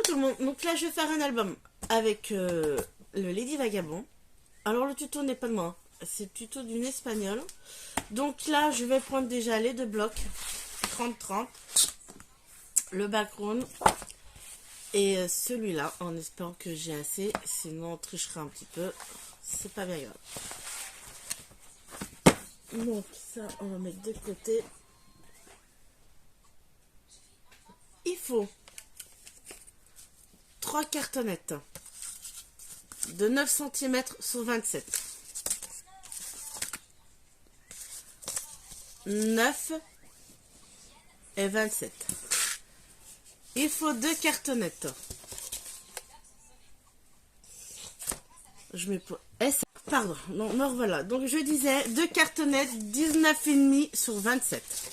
tout le monde, donc là je vais faire un album avec le Lady Vagabond. Alors le tuto n'est pas de moi, c'est le tuto d'une espagnole. Donc là je vais prendre déjà les deux blocs 30-30, le background et celui-là en espérant que j'ai assez, sinon on trichera un petit peu, c'est pas bien grave. Donc ça on va mettre de côté. Il faut 3 cartonnettes de 9 cm sur 27. 9 et 27. Il faut 2 cartonnettes. Je mets pas... Pardon, non, me revoilà. Donc je disais 2 cartonnettes 19,5 sur 27.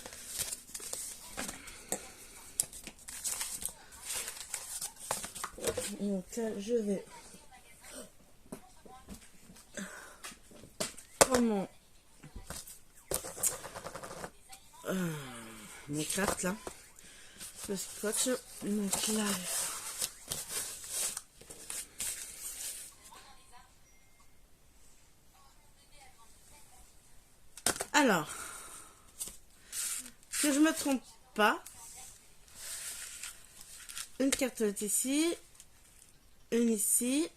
Donc là, je vais prendre mon craft là, le scotch. Donc là, alors que je me trompe pas, une cartonnette ici, une ici,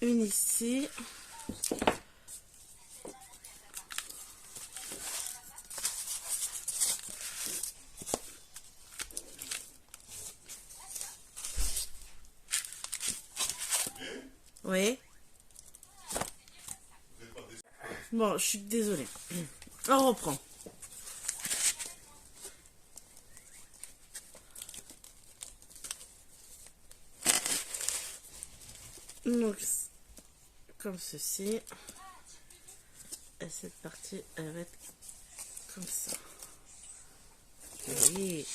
une ici, oui. Bon, je suis désolée. On reprend. Donc, comme ceci. Et cette partie, elle va être comme ça. Oui.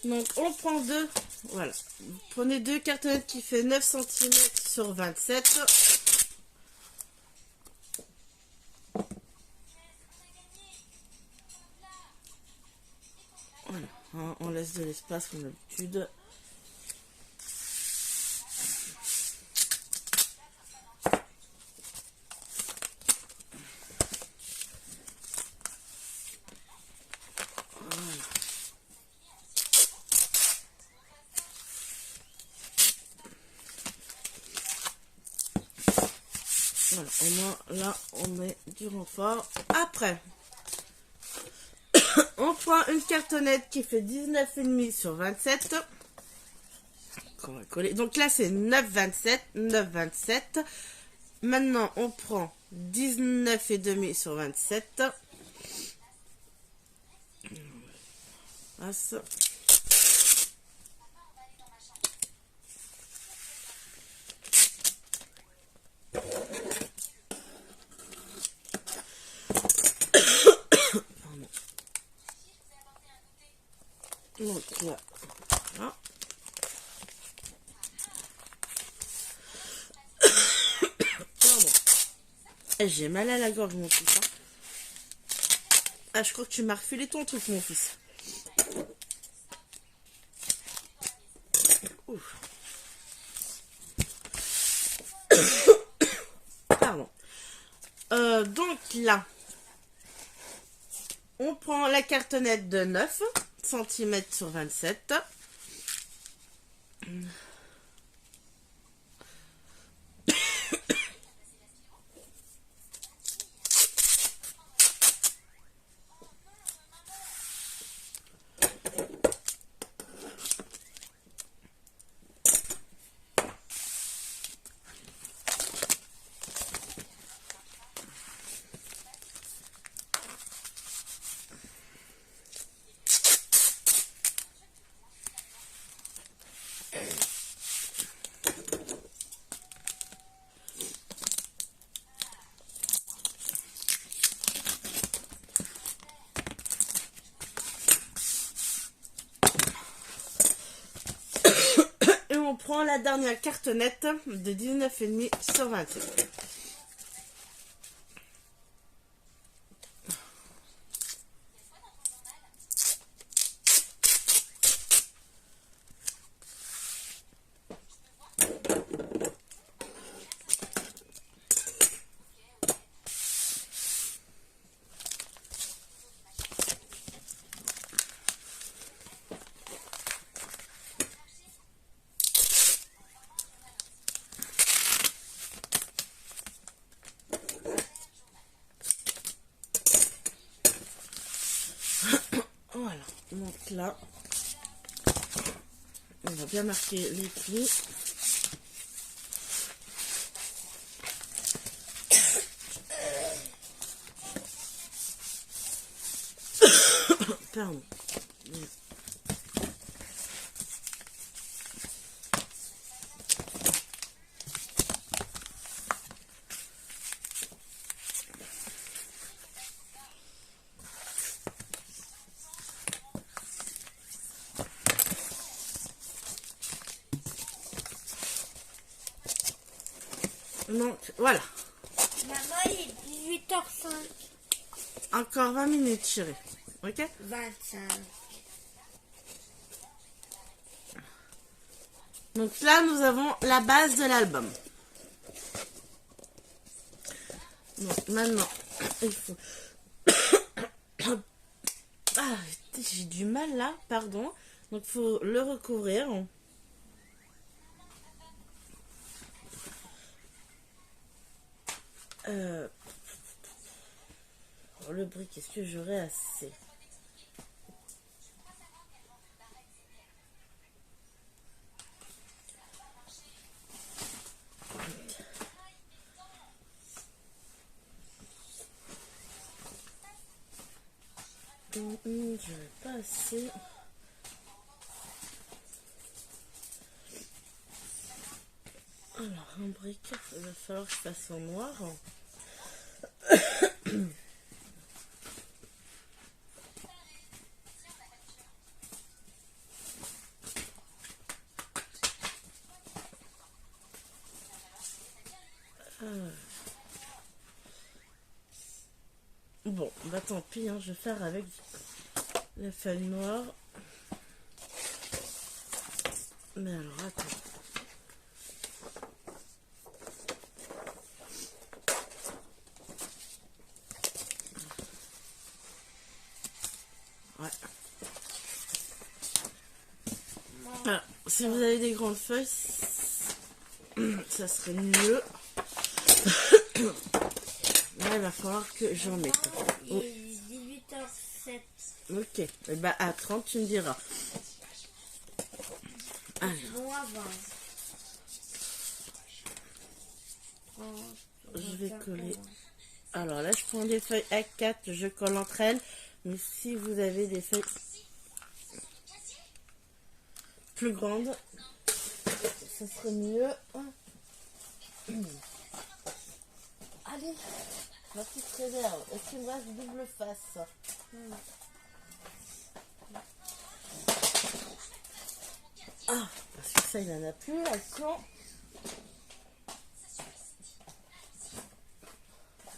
Donc, on prend deux. Voilà. Vous prenez 2 cartonnettes qui fait 9 cm sur 27. Voilà. Hein, on laisse de l'espace comme d'habitude. Voilà, au moins là on met du renfort. Après, on prend une cartonnette qui fait 19,5 sur 27. Qu'on va coller. Donc là c'est 9,27, 9,27. Maintenant on prend 19,5 sur 27. Passe. Donc là, voilà. J'ai mal à la gorge mon fils. Hein. Ah, je crois que tu m'as refilé ton truc mon fils. Ouf. Pardon. Donc là, on prend la cartonnette de 9 cm sur 27. prends la dernière cartonnette de 19,5 sur 28. Voilà, donc là, on va bien marquer les plis. Pardon. Donc, voilà. Maman, il est 18h05. Encore 20 minutes, chérie. Ok? 25. Donc là, nous avons la base de l'album. Donc maintenant, il faut... Ah, j'ai du mal là, pardon. Donc il faut le recouvrir. Le brick, est-ce que j'aurai assez? J'aurai pas assez. Alors, un brick, il va falloir que je fasse en noir. Bon, bah tant pis, hein, je vais faire avec la feuille noire. Mais alors, attends. Ouais. Alors, si vous avez des grandes feuilles, ça serait mieux. Là, il va falloir que j'en mette. Il est 18h07. Ok. Et bah, à 30, tu me diras. Allez. Bon, avant. Je vais coller. Alors là, je prends des feuilles A4, je colle entre elles. Mais si vous avez des feuilles plus grandes, ça serait mieux. Allez, ma petite réserve. Est-ce qu'il me reste double face? Ah, parce que ça, il n'en a plus. Action.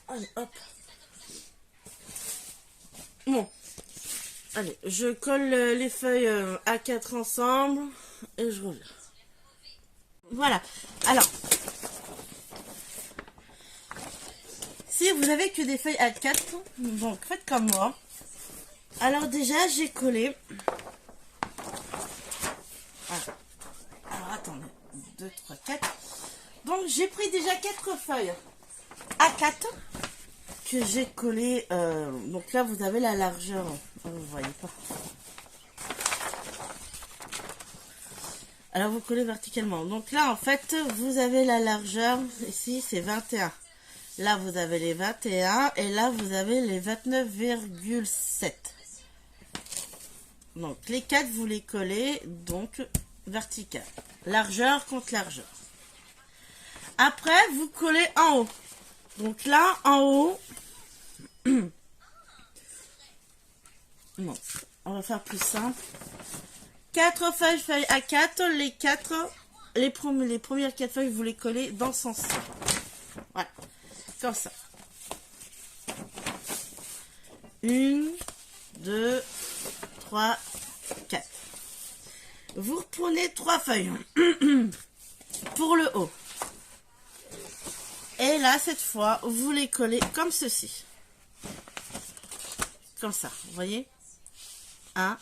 Allez, hop. Bon. Allez, je colle les feuilles A4 ensemble et je reviens. Voilà. Alors, si vous avez que des feuilles A4, donc faites comme moi. Alors déjà, j'ai collé. Voilà. Alors attendez, 2, 3, 4. Donc j'ai pris déjà 4 feuilles A4 que j'ai collé. Donc là, vous avez la largeur. Vous voyez pas. Alors vous collez verticalement. Donc là, en fait, vous avez la largeur. Ici, c'est 21. Là, vous avez les 21. Et là, vous avez les 29,7. Donc les 4, vous les collez. Donc vertical. Largeur contre largeur. Après, vous collez en haut. Donc là, en haut... Non, on va faire plus simple. 4 feuilles A4, les 4 les premières 4 feuilles, vous les collez dans ce sens. Voilà, comme ça. 1, 2, 3, 4. Vous reprenez 3 feuilles pour le haut. Et là, cette fois, vous les collez comme ceci. Comme ça, vous voyez? 1,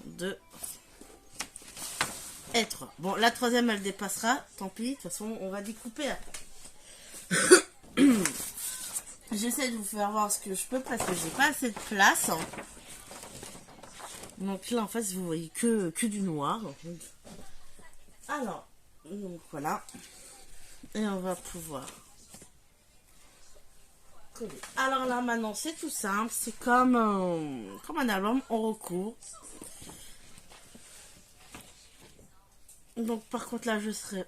2 et 3. Bon, la troisième, elle dépassera. Tant pis, de toute façon, on va découper après. J'essaie de vous faire voir ce que je peux parce que j'ai pas assez de place. Donc là, en fait, vous voyez que du noir. Alors, donc voilà. Et on va pouvoir coller. Alors là, maintenant, c'est tout simple. C'est comme un album, on recourt. Donc, par contre, là, je serai...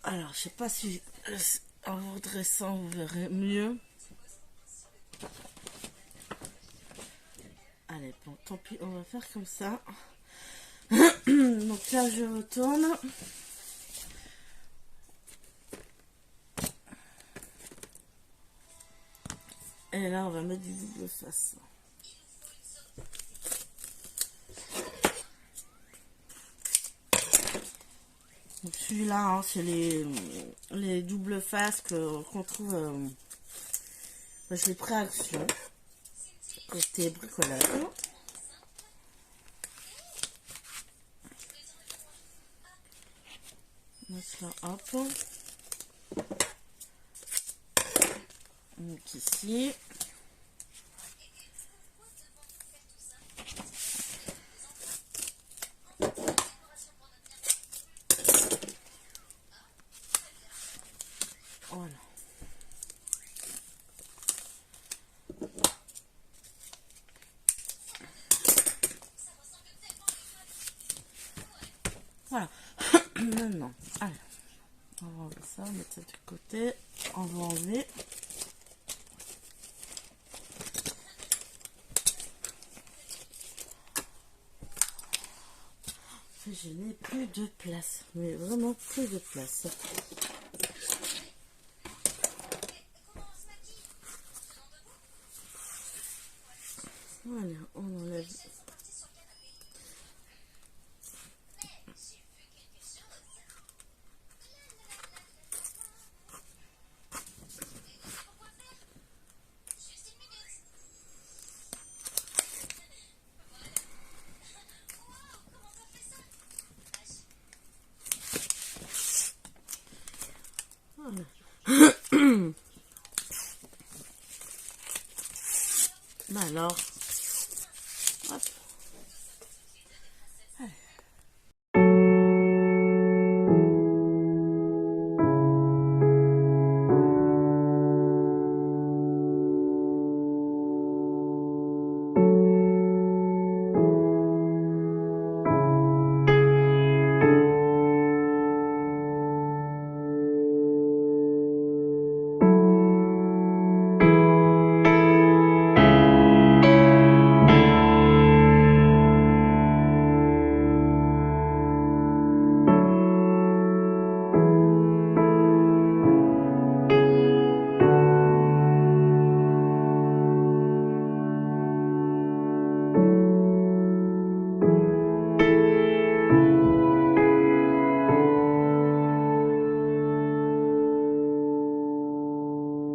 Alors, je sais pas si... En vous redressant, vous verrez mieux. Allez, bon, tant pis, on va faire comme ça. Donc là, je retourne. Et là, on va mettre du double face. Donc celui-là, hein, c'est les doubles faces qu'on trouve... je l'ai pris à Action. Côté bricolage. Donc là, hop. Donc ici. Voilà. Voilà. Maintenant, allez. On va enlever ça, mettre ça de côté. On va enlever. Je n'ai plus de place, mais vraiment plus de place. Voilà, on enlève. Voilà. Bah alors, hop. Allez.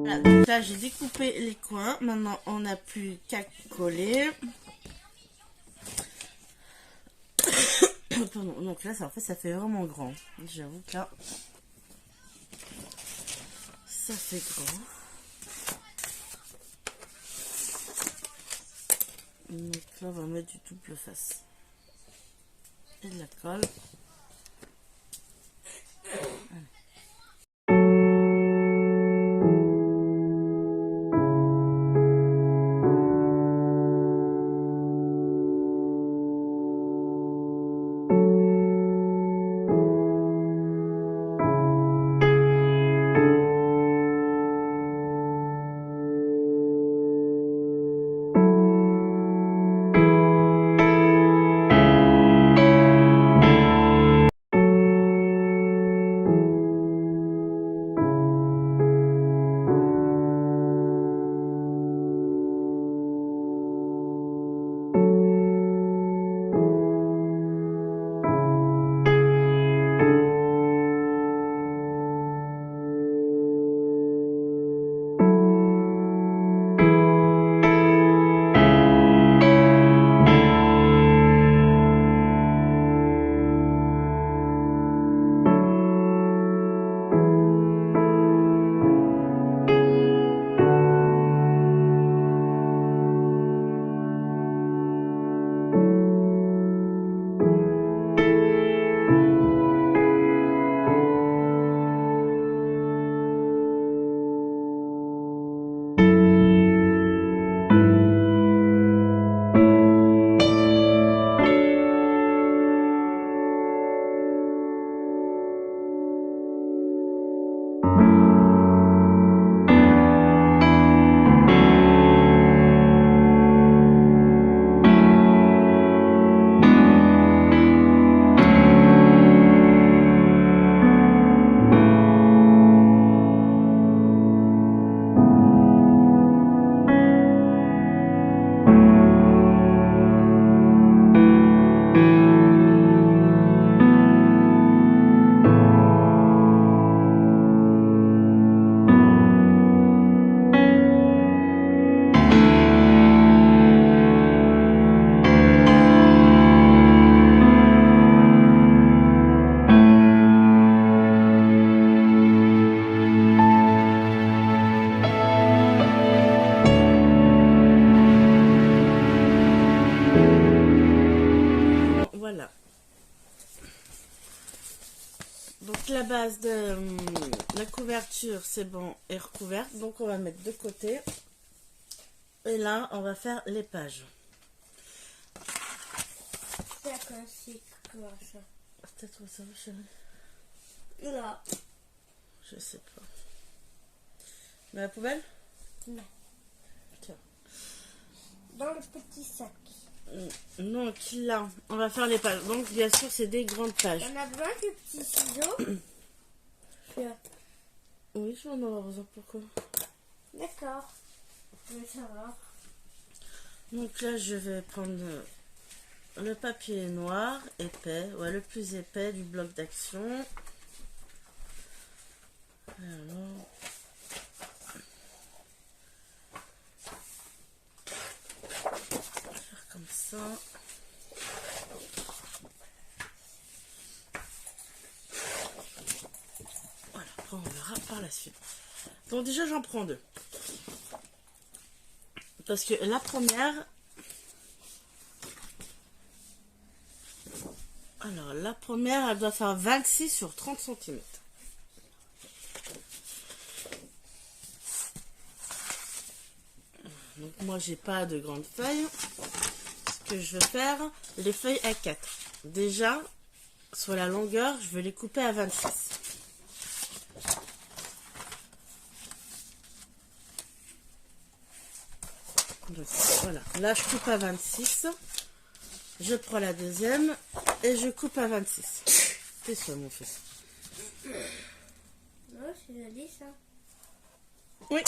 Voilà, donc là j'ai découpé les coins. Maintenant on n'a plus qu'à coller. Pardon, donc là ça, en fait ça fait vraiment grand. J'avoue que là ça fait grand. Donc là on va mettre du double face et de la colle. Donc la base de la couverture, c'est bon, est recouverte. Donc on va mettre de côté. Et là, on va faire les pages. C'est ainsi quoi ça? Peut-être où ça va, chérie? Là. Je sais pas. Mais la poubelle? Non. Tiens. Dans le petit sac. Donc là, on va faire les pages. Donc bien sûr, c'est des grandes pages. On a besoin de petits ciseaux. Oui, je vais en avoir besoin. Pourquoi? D'accord. Je veux savoir. Donc là, je vais prendre le papier noir épais, ouais, le plus épais du bloc d'action. Alors, on va faire comme ça. Voilà, après on verra par la suite. Donc déjà, j'en prends deux. Parce que la première... Alors, la première, elle doit faire 26 sur 30 cm. Donc, moi, j'ai pas de grandes feuilles. Ce que je vais faire, les feuilles A4. Déjà, sur la longueur, je vais les couper à 26. Donc, voilà. Là, je coupe à 26. Je prends la deuxième et je coupe à 26. C'est ça, mon fils. Non, c'est joli ça. Oui.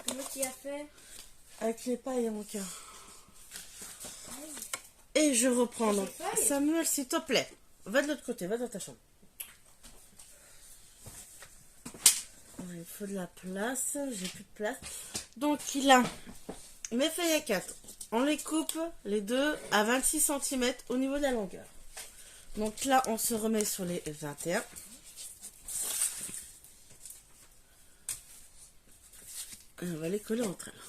Comment tu as fait? Avec les pailles, mon cœur. Et je reprends. Donc, Samuel, s'il te plaît, va de l'autre côté, va dans ta chambre. Il faut de la place, j'ai plus de place. Donc, il a mes feuilles à 4. On les coupe, les deux, à 26 cm au niveau de la longueur. Donc là, on se remet sur les 21. Et on va les coller entre elles.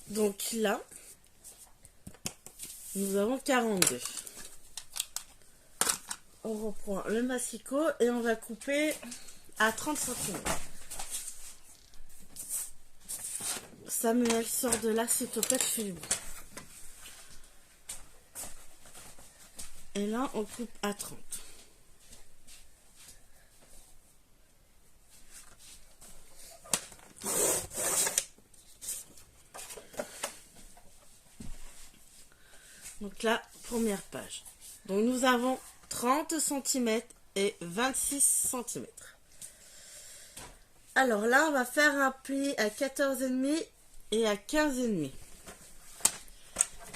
Donc là, nous avons 42. On reprend le massicot et on va couper à 30 cm. Samuel, sort de là, s'il te plaît, fais le bout. Et là, on coupe à 30. Donc là, première page. Donc nous avons 30 cm et 26 cm. Alors là, on va faire un pli à 14,5 et à 15,5.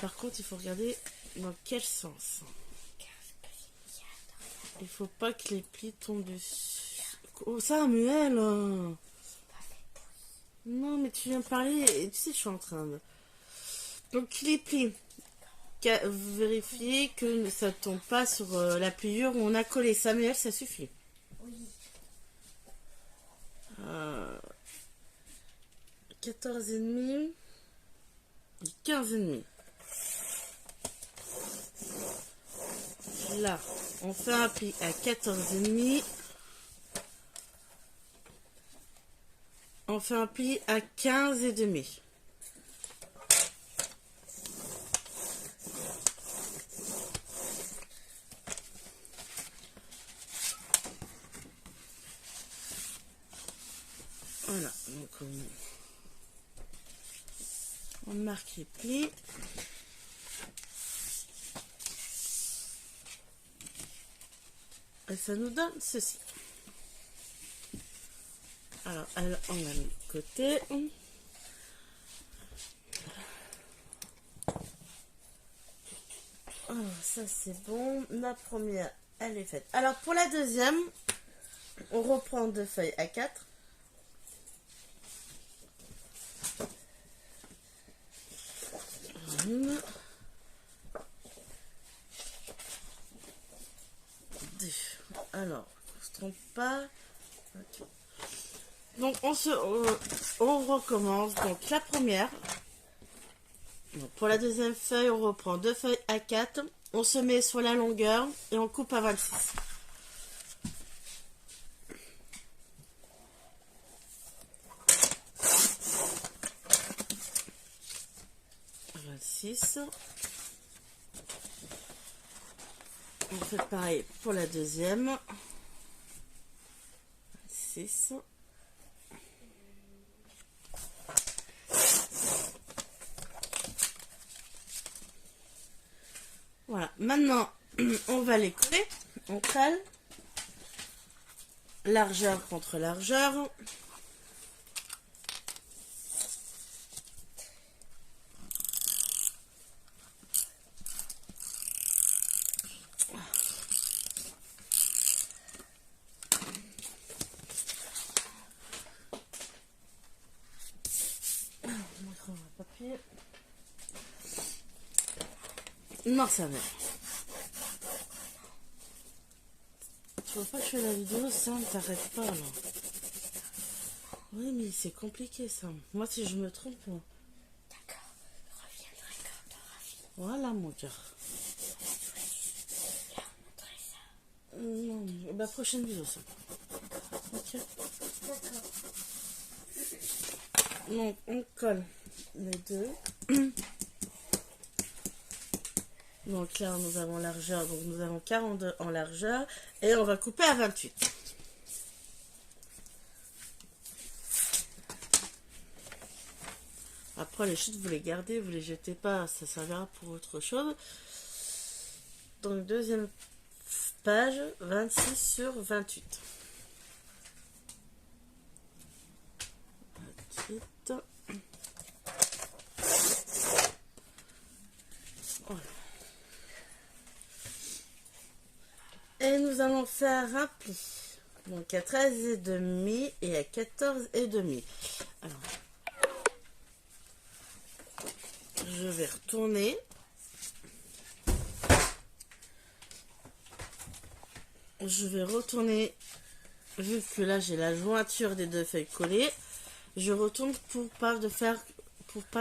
Par contre, il faut regarder dans quel sens. Il faut pas que les plis tombent dessus. Oh, Samuel! Non, mais tu viens de parler et tu sais, je suis en train de... Donc les plis... Vérifier que ça ne tombe pas sur la pliure où on a collé. Samuel, ça suffit. Oui. 14,5 et 15,5. Là, on fait un pli à 14,5. On fait un pli à 15,5. Voilà, donc on marque les plis. Et ça nous donne ceci. Alors, on l'a mis de côté. Alors, ça c'est bon. La première, elle est faite. Alors, pour la deuxième, on reprend deux feuilles A4. Une. Deux. Alors, on se trompe pas. Okay. Donc on recommence. Donc la première. Donc, pour la deuxième feuille, on reprend 2 feuilles A4. On se met sur la longueur et on coupe à 26. 26. On fait pareil pour la deuxième. 6. Voilà, maintenant on va les coller. On colle largeur contre largeur. Papier. Non, ça va. Tu vois pas que je fais la vidéo, ça ne t'arrête pas là. Oui, mais c'est compliqué ça. Moi, si je me trompe. D'accord, je reviendrai quand t'auras fini. Voilà, mon cœur. Non, bah prochaine vidéo ça. Ok. D'accord. Donc, on colle les deux. Donc là, nous avons largeur, donc nous avons 42 en largeur. Et on va couper à 28. Après, les chutes, vous les gardez, vous les jetez pas, ça servira pour autre chose. Donc, deuxième page, 26 sur 28. 28. Voilà. Et nous allons faire un pli. Donc à 13,5 et à 14,5. Alors, je vais retourner. Je vais retourner, vu que là j'ai la jointure des deux feuilles collées, je retourne pour pas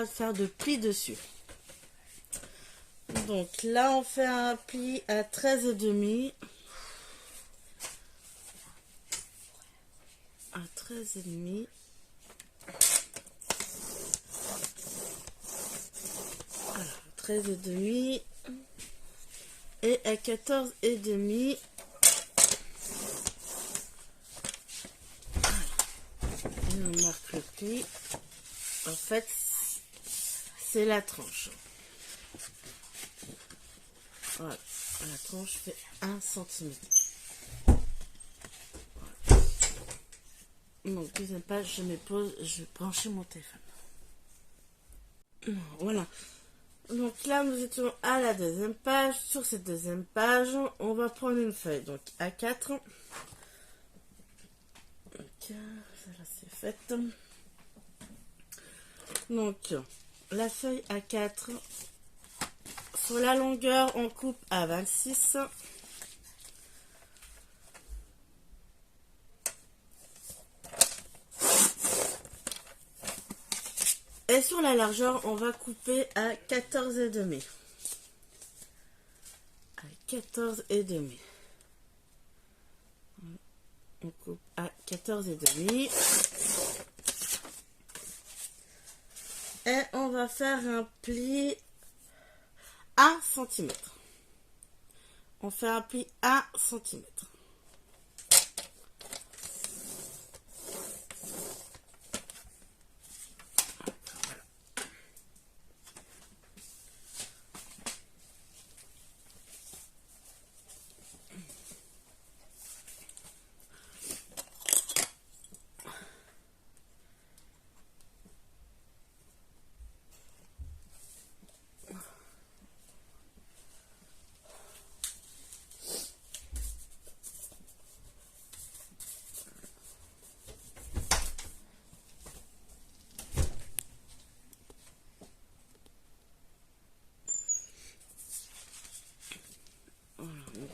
faire de pli dessus. Donc là on fait un pli à 13,5. À 13,5. Alors, 13,5 et à 14,5. On marque le pli. En fait, c'est la tranche. Voilà, la tranche fait 1 cm. Donc, deuxième page, je me pose, je vais brancher mon téléphone. Voilà. Donc là, nous étions à la deuxième page. Sur cette deuxième page, on va prendre une feuille. Donc, A4. Ok, ça là, c'est fait. Donc, la feuille A4. Sur la longueur, on coupe à 26. Et sur la largeur, on va couper à 14,5. À 14,5. On coupe à 14,5. Et on va faire un pli à centimètre. On fait un pli à centimètre.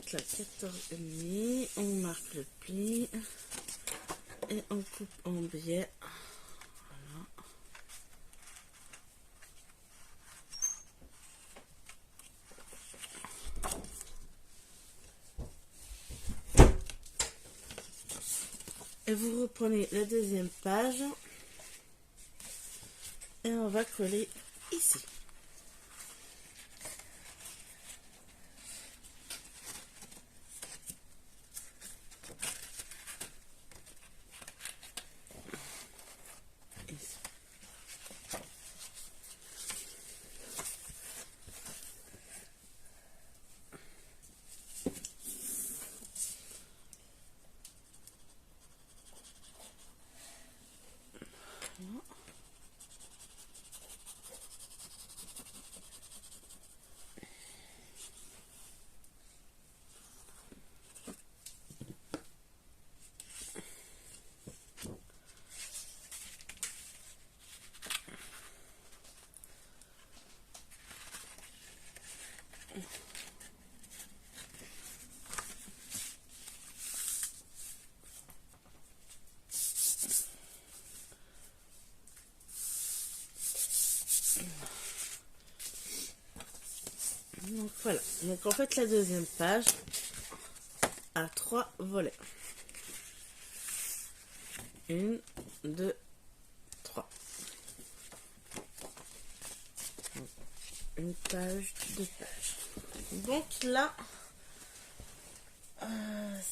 donc là 14,5, on marque le pli et on coupe en biais. Voilà. Et vous reprenez la deuxième page et on va coller ici. Ici. Donc voilà, donc en fait la deuxième page a 3 volets. 1, 2, 3. Une page, 2 pages. Donc là,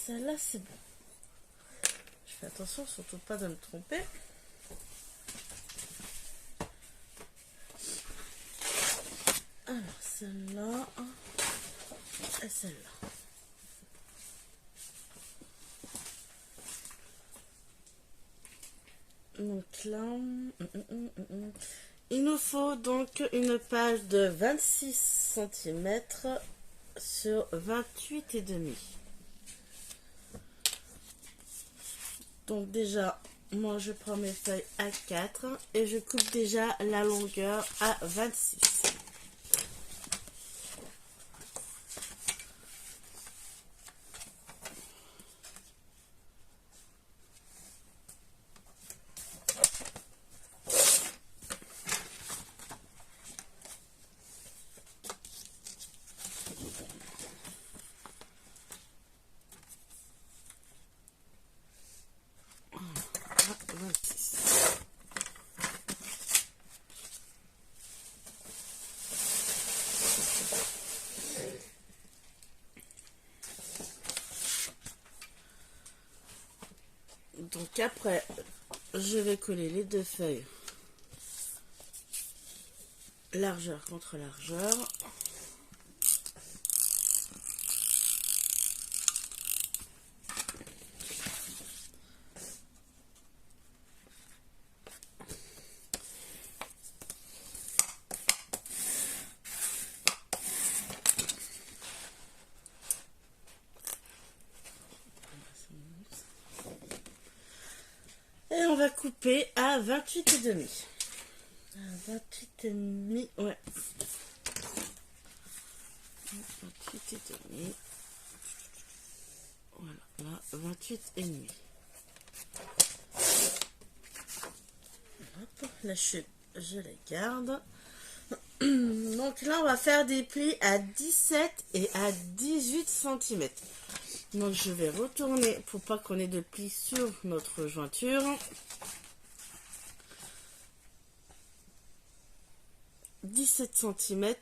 celle-là c'est bon. Je fais attention surtout pas de me tromper. Alors celle-là et celle-là. Donc là, il nous faut donc une page de 26 cm sur 28,5. Donc déjà, moi je prends mes feuilles à 4 et je coupe déjà la longueur à 26. Donc après, je vais coller les deux feuilles largeur contre largeur. Et on va couper à 28,5. À 28,5, ouais. 28,5. Voilà, là, 28,5. Hop, la chute, je la garde. Donc là, on va faire des plis à 17 et à 18 cm. Donc je vais retourner pour pas qu'on ait de plis sur notre jointure. 17 cm.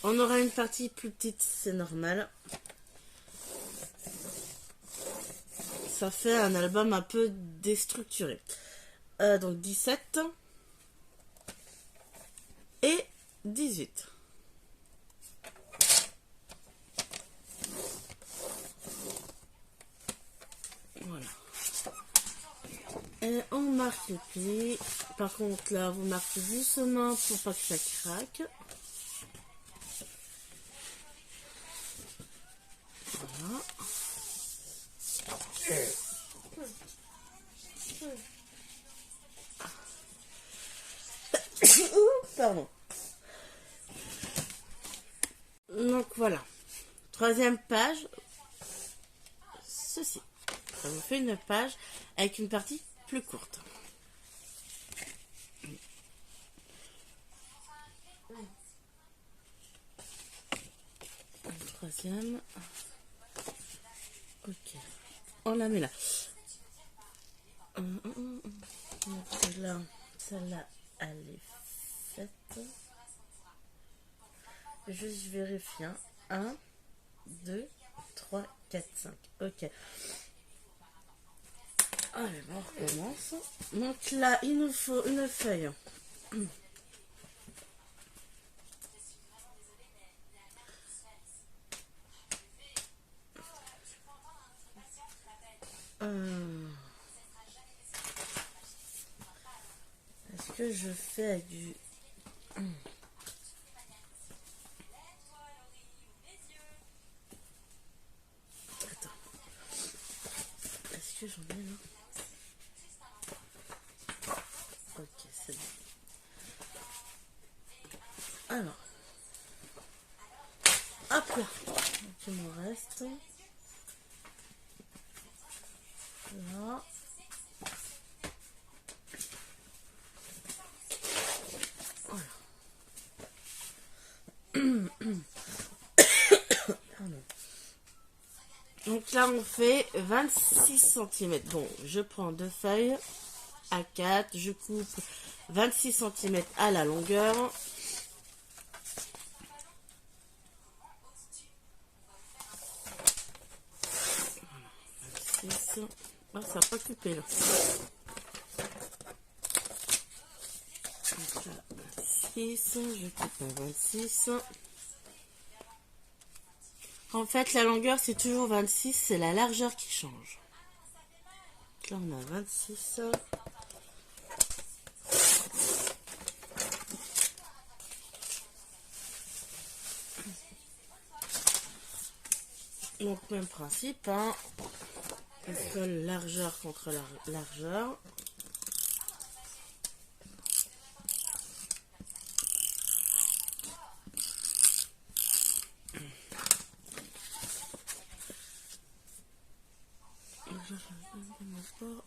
On aura une partie plus petite, c'est normal. Ça fait un album un peu déstructuré. Donc 17 et 18. Voilà. Et on marque les plis. Par contre là, vous marquez doucement pour pas que ça craque. Voilà. Pardon. Donc voilà. Troisième page. Ceci. Ça vous fait une page avec une partie plus courte. Troisième. Ok. On la met là. Celle-là, elle est faite. Juste, je vérifie. 1, 2, 3, 4, 5. Ok. Allez, on recommence. Donc là, il nous faut une feuille. Est-ce que je fais avec du... Attends. Est-ce que j'en ai là? Ok, c'est bon. Alors. Hop là. Donc il me reste. Là. Voilà. Pardon. Donc là, on fait 26 cm. Bon, je prends deux feuilles à 4. Je coupe 26 cm à la longueur. Voilà, 26. Ah, ça n'a pas coupé là. Donc là, 26. Je coupe un 26. En fait, la longueur, c'est toujours 26. C'est la largeur qui change. Donc là, on a 26. Donc, même principe, hein. On colle largeur contre largeur.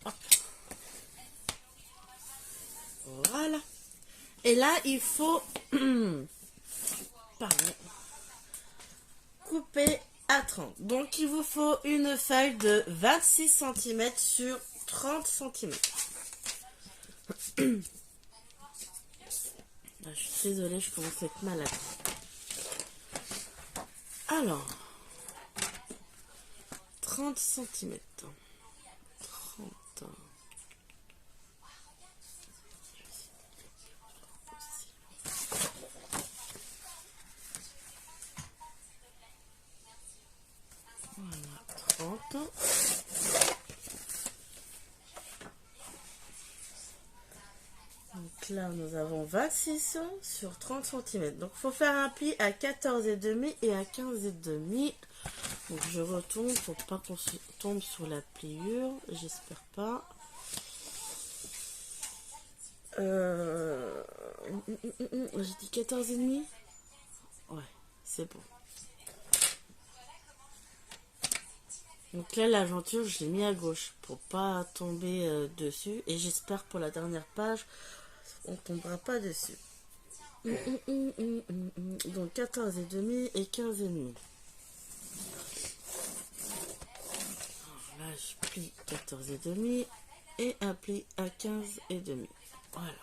Hop. Voilà. Et là, il faut pardon, couper à 30. Donc, il vous faut une feuille de 26 cm sur 30 cm. Je suis désolée, je commence à être malade. Alors, 30 cm. 30. Voilà, 30. Donc là, nous avons 26 sur 30 cm. Donc, il faut faire un pli à 14,5 et à 15,5. Donc, je retourne pour pas qu'on tombe sur la pliure. J'espère pas. J'ai dit 14,5. Ouais, c'est bon. Donc là, l'aventure, je l'ai mis à gauche pour pas tomber dessus. Et j'espère pour la dernière page, on tombera pas dessus. Donc 14,5 et 15,5. Là, je plie 14,5 et un pli à 15,5. Voilà.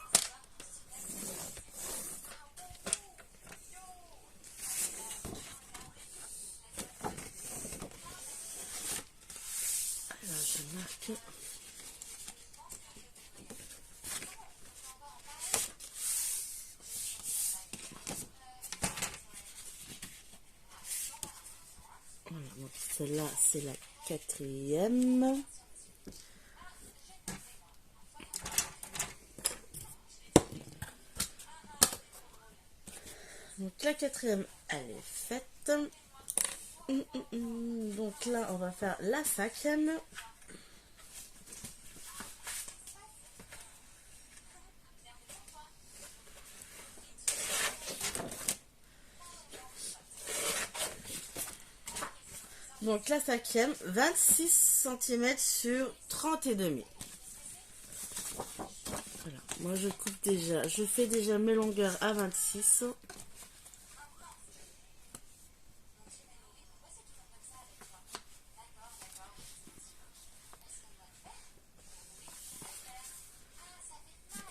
Là, je marque. Voilà, donc celle-là, c'est la quatrième. Donc la quatrième, elle est faite. Donc là, on va faire la cinquième. Donc la cinquième, 26 cm sur 30,5. Voilà, moi je coupe déjà, je fais déjà mes longueurs à 26.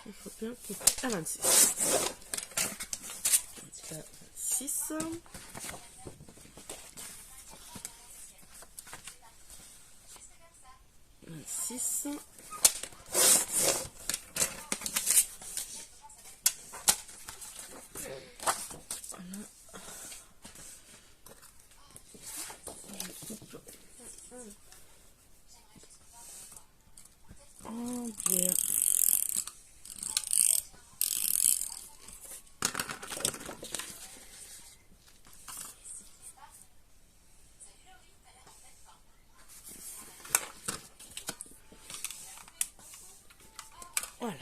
Il faut bien couper à 26. Donc là, 26. 26. Oh bien. Voilà.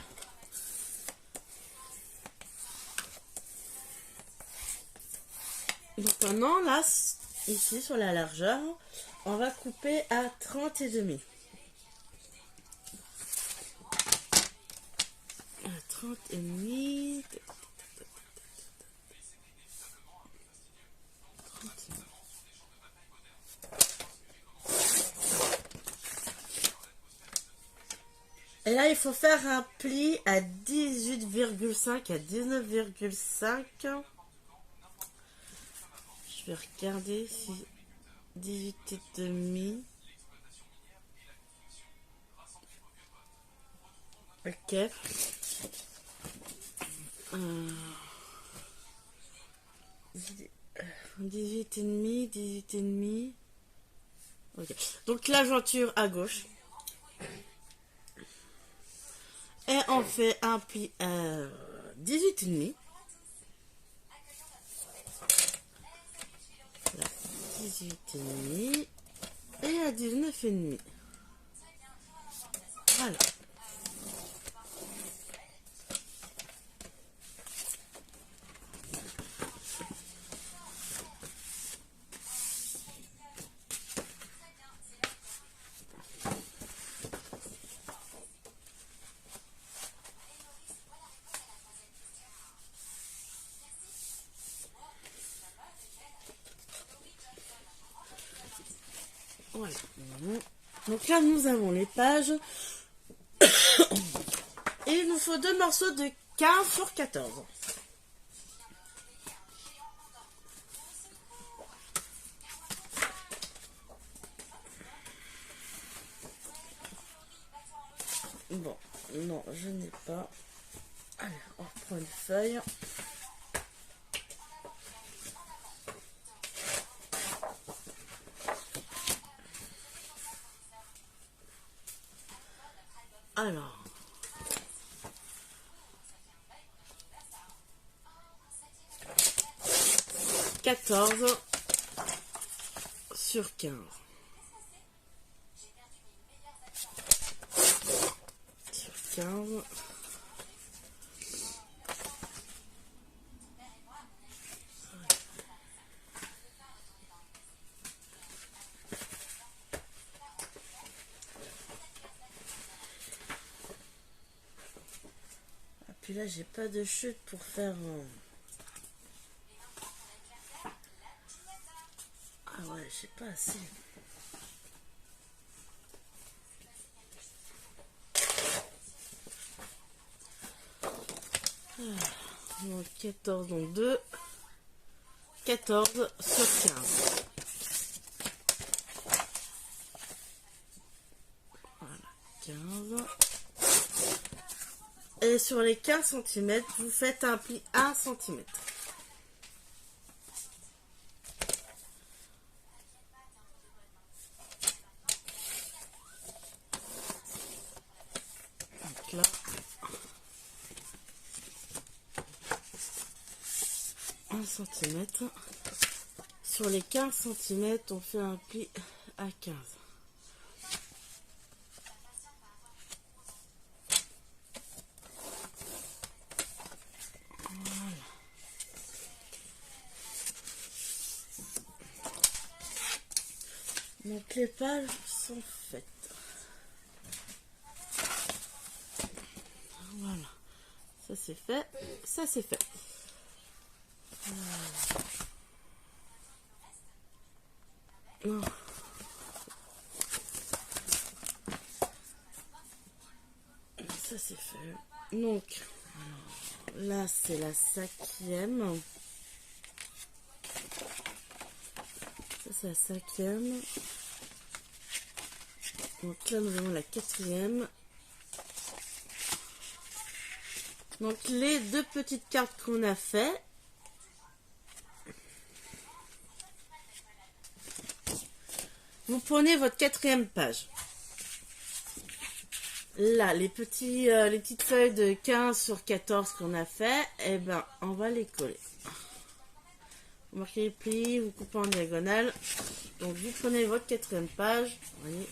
Donc maintenant, là, ici, sur la largeur, on va couper à 30,5. À 30,5. 30,5. Et là, il faut faire un pli à 18,5 à 19,5. Je vais regarder si 18,5. Ok. 18,5, 18,5. Ok. Donc la jointure à gauche. Et on fait un pli à 18,5. 18,5 et à 19,5. Voilà. Voilà. Donc là, nous avons les pages. Et il nous faut deux morceaux de 15 sur 14. Bon, non, je n'ai pas. Allez, on reprend une feuille. Alors. « 14 sur 15. Sur 15. Ah, puis là, j'ai pas de chute pour faire... Ah ouais, j'ai pas assez. Donc 14, donc 2. 14 sur 15. Voilà, 15. Et sur les 15 cm, vous faites un pli 1 cm. Donc là, 1 cm. Sur les 15 cm, on fait un pli à 15. Voilà. Donc les pages sont faites. Voilà. Ça c'est fait. Ça c'est fait. Oh. Ça c'est fait. Donc là c'est la 5e. Ça c'est la 5e. Donc là nous avons la 4e. Donc les 2 petites cartes qu'on a fait. Vous prenez votre 4e page. Là, les petites feuilles de 15 sur 14 qu'on a fait, eh ben, on va les coller. Vous marquez les plis, vous coupez en diagonale. Donc, vous prenez votre 4e page. Voyez.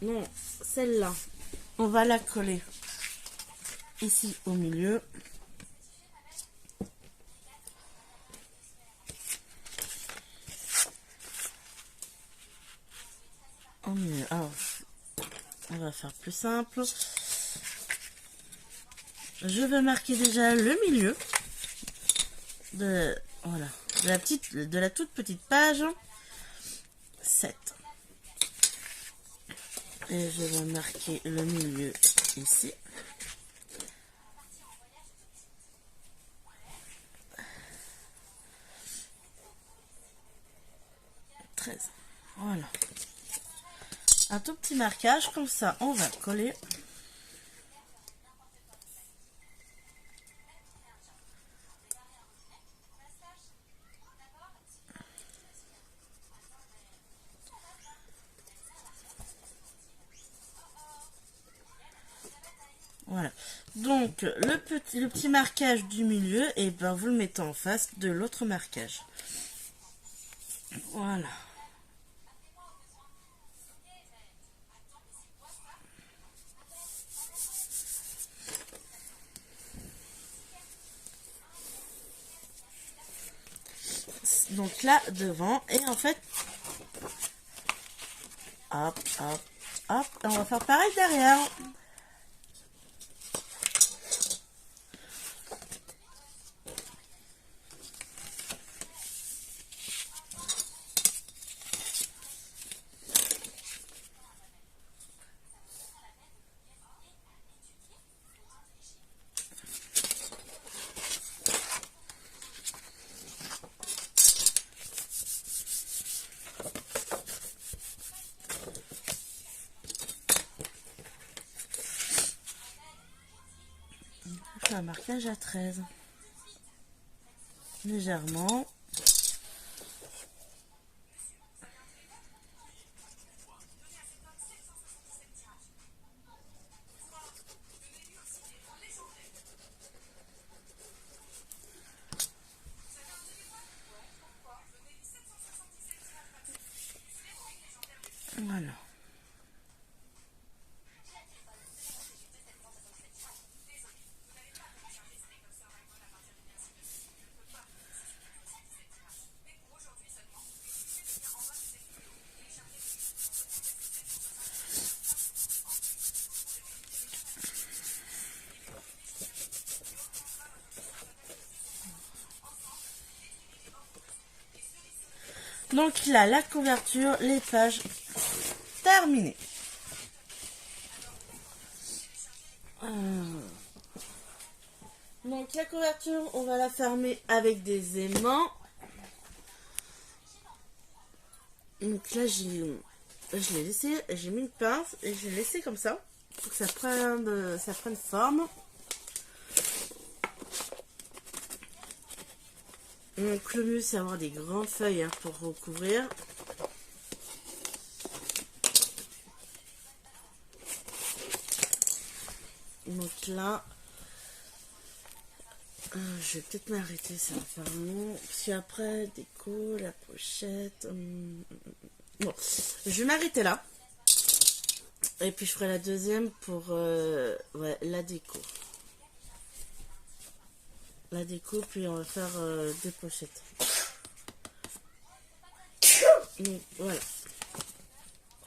Non, celle-là, on va la coller ici au milieu. Au milieu. Alors, on va faire plus simple. Je vais marquer déjà le milieu de la toute petite page 7. Et je vais marquer le milieu ici. Voilà. Un tout petit marquage, comme ça, on va coller. Voilà. Donc, le petit marquage du milieu, et ben, vous le mettez en face de l'autre marquage. Voilà. Donc là, devant, et en fait, hop, hop, hop, on va faire pareil derrière. Un marquage à 13 légèrement. Voilà. Donc là, la couverture, les pages terminées. Donc la couverture, on va la fermer avec des aimants. Donc là, je l'ai laissé, j'ai mis une pince et je l'ai laissé comme ça pour que ça prenne forme. Donc le mieux c'est avoir des grandes feuilles hein, pour recouvrir. Donc là, je vais peut-être m'arrêter, ça va faire long. Parce qu'après, déco, la pochette. Bon, je vais m'arrêter là. Et puis je ferai la deuxième pour ouais, la déco. La déco, puis on va faire des pochettes. Donc voilà.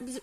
Bisous.